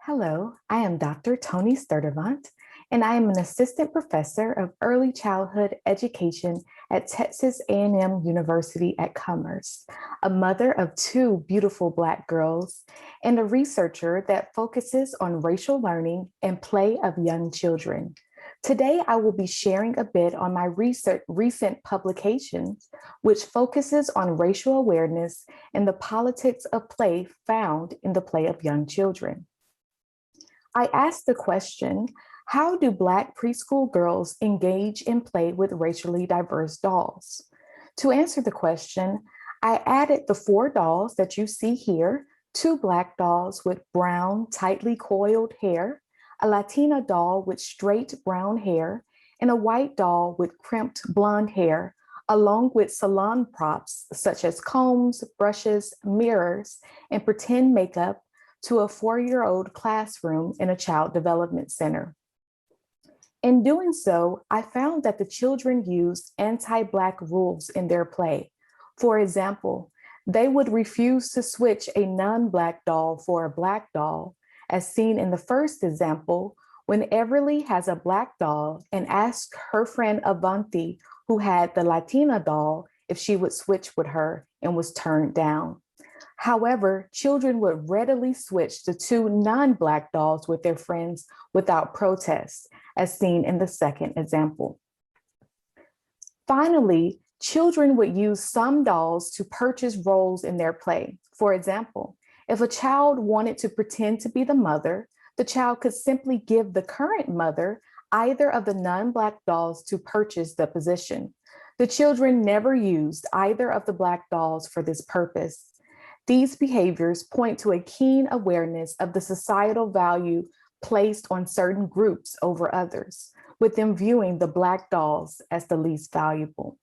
Hello, I am Dr. Toni Sturdivant, and I am an assistant professor of early childhood education at Texas A&M University at Commerce, a mother of two beautiful Black girls, and a researcher that focuses on racial learning and play of young children. Today, I will be sharing a bit on my recent publications, which focuses on racial awareness and the politics of play found in the play of young children. I asked the question, how do Black preschool girls engage in play with racially diverse dolls? To answer the question, I added the 4 dolls that you see here, 2 Black dolls with brown, tightly coiled hair, a Latina doll with straight brown hair, and a white doll with crimped blonde hair, along with salon props such as combs, brushes, mirrors, and pretend makeup to a 4-year-old classroom in a child development center. In doing so, I found that the children used anti-Black rules in their play. For example, they would refuse to switch a non-Black doll for a Black doll, as seen in the first example, when Everly has a Black doll and asks her friend Avanti, who had the Latina doll, if she would switch with her and was turned down. However, children would readily switch to 2 non-Black dolls with their friends without protest, as seen in the second example. Finally, children would use some dolls to purchase roles in their play. For example, if a child wanted to pretend to be the mother, the child could simply give the current mother either of the non-Black dolls to purchase the position. The children never used either of the Black dolls for this purpose. These behaviors point to a keen awareness of the societal value placed on certain groups over others, with them viewing the Black dolls as the least valuable.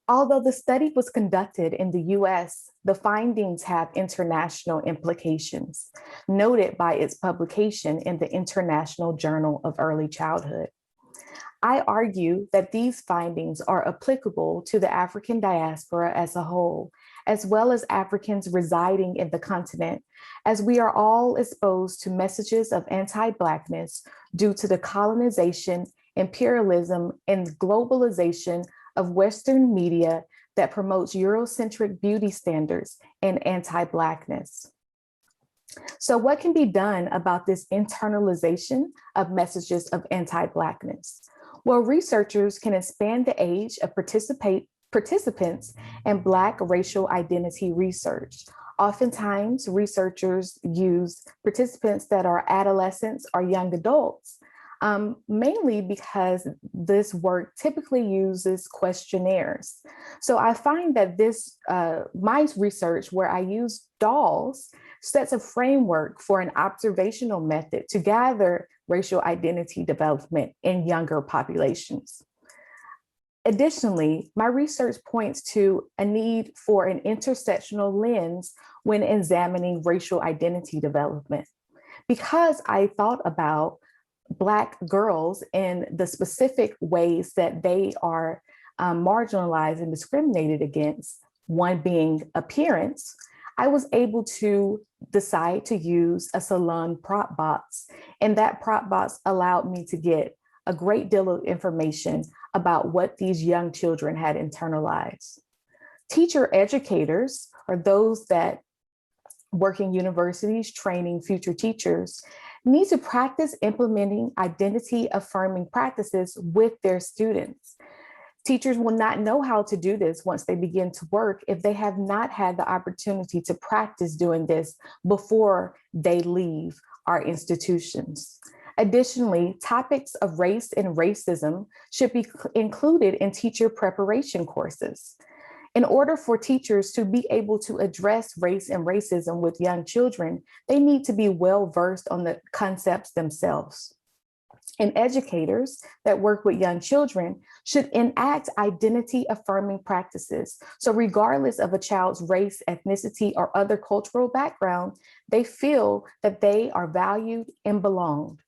Although the study was conducted in the US, the findings have international implications, noted by its publication in the International Journal of Early Childhood. I argue that these findings are applicable to the African diaspora as a whole, as well as Africans residing in the continent, as we are all exposed to messages of anti-Blackness due to the colonization, imperialism, and globalization of Western media that promotes Eurocentric beauty standards and anti-Blackness. So what can be done about this internalization of messages of anti-Blackness? Well, researchers can expand the age of participants in Black racial identity research. Oftentimes, researchers use participants that are adolescents or young adults, mainly because this work typically uses questionnaires. So I find that my research, where I use dolls, sets a framework for an observational method to gather racial identity development in younger populations. Additionally, my research points to a need for an intersectional lens when examining racial identity development. Because I thought about Black girls in the specific ways that they are marginalized and discriminated against, one being appearance, I was able to decide to use a salon prop box, and that prop box allowed me to get a great deal of information about what these young children had internalized. Teacher educators, or those that work in universities training future teachers, need to practice implementing identity affirming practices with their students. Teachers will not know how to do this once they begin to work if they have not had the opportunity to practice doing this before they leave our institutions. Additionally, topics of race and racism should be included in teacher preparation courses. In order for teachers to be able to address race and racism with young children, they need to be well-versed on the concepts themselves. And educators that work with young children should enact identity-affirming practices. So regardless of a child's race, ethnicity, or other cultural background, they feel that they are valued and belong.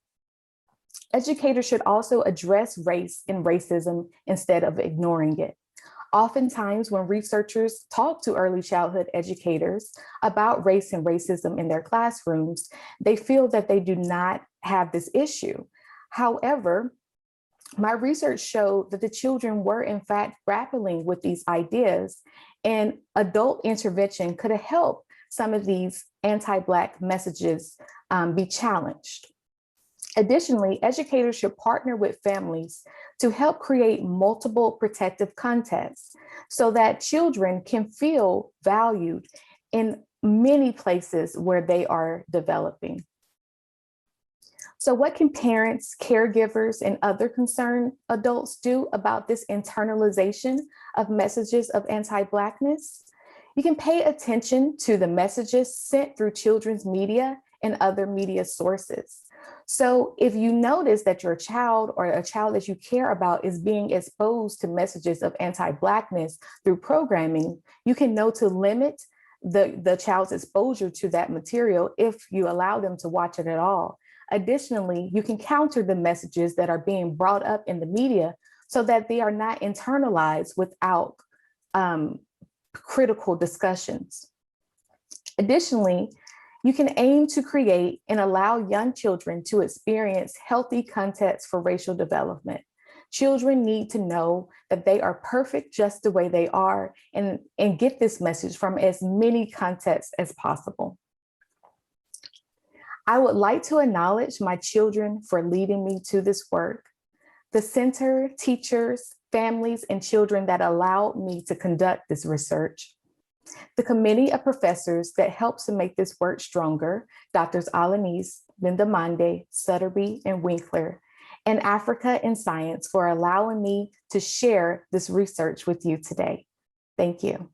Educators should also address race and racism instead of ignoring it. Oftentimes, when researchers talk to early childhood educators about race and racism in their classrooms, they feel that they do not have this issue. However, my research showed that the children were in fact grappling with these ideas, and adult intervention could have helped some of these anti-Black messages be challenged. Additionally, educators should partner with families to help create multiple protective contexts so that children can feel valued in many places where they are developing. So what can parents, caregivers, and other concerned adults do about this internalization of messages of anti-Blackness? You can pay attention to the messages sent through children's media and other media sources. So if you notice that your child or a child that you care about is being exposed to messages of anti-Blackness through programming, you can know to limit the child's exposure to that material if you allow them to watch it at all. Additionally, you can counter the messages that are being brought up in the media so that they are not internalized without critical discussions. Additionally, you can aim to create and allow young children to experience healthy contexts for racial development. Children need to know that they are perfect just the way they are and get this message from as many contexts as possible. I would like to acknowledge my children for leading me to this work, the center, teachers, families, and children that allowed me to conduct this research, the committee of professors that helps to make this work stronger, Drs. Alanis, Bendamande, Sutterby, and Winkler, and Africa in Science for allowing me to share this research with you today. Thank you.